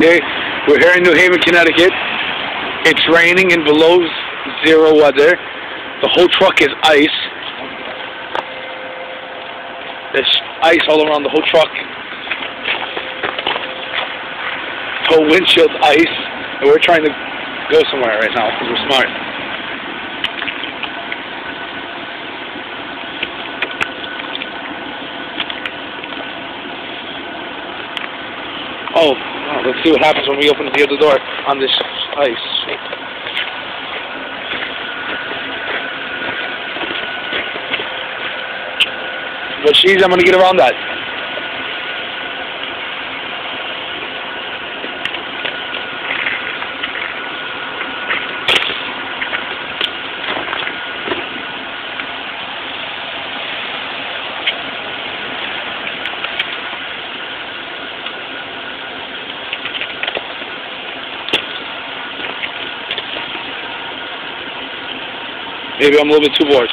Okay, we're here in New Haven, Connecticut. It's raining and below zero weather. The whole truck is ice. There's ice all around the whole truck. The whole windshield's ice. And we're trying to go somewhere right now because we're smart. Oh, let's see what happens when we open the other door on this ice. But geez, I'm gonna get around that. Maybe I'm a little bit too bored.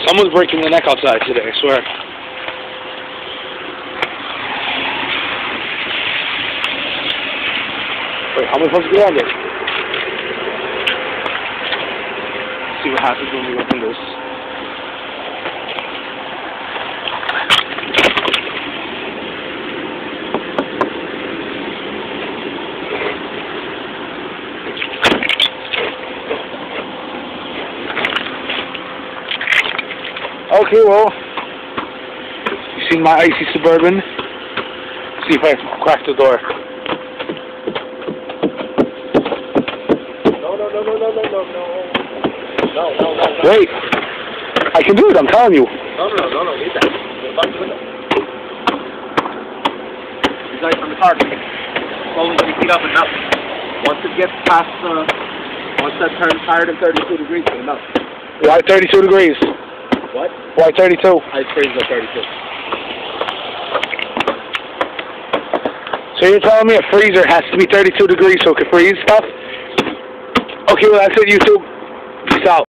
Someone's breaking their neck outside today, I swear. Wait, how am I supposed to get on this? Let's see what happens when we open this. Okay, well, you seen my icy Suburban? See if I crack the door. No. Wait, I can do it, I'm telling you. No, leave that. Go back to the window. He's ice on the car. Slowly heat up and melt. Once it gets past once that turns higher than 32 degrees, it'll melt. Why 32 degrees? What? Why 32? Ice freezes at 32. So you're telling me a freezer has to be 32 degrees so it can freeze stuff? Okay, well that's it, YouTube. Peace out.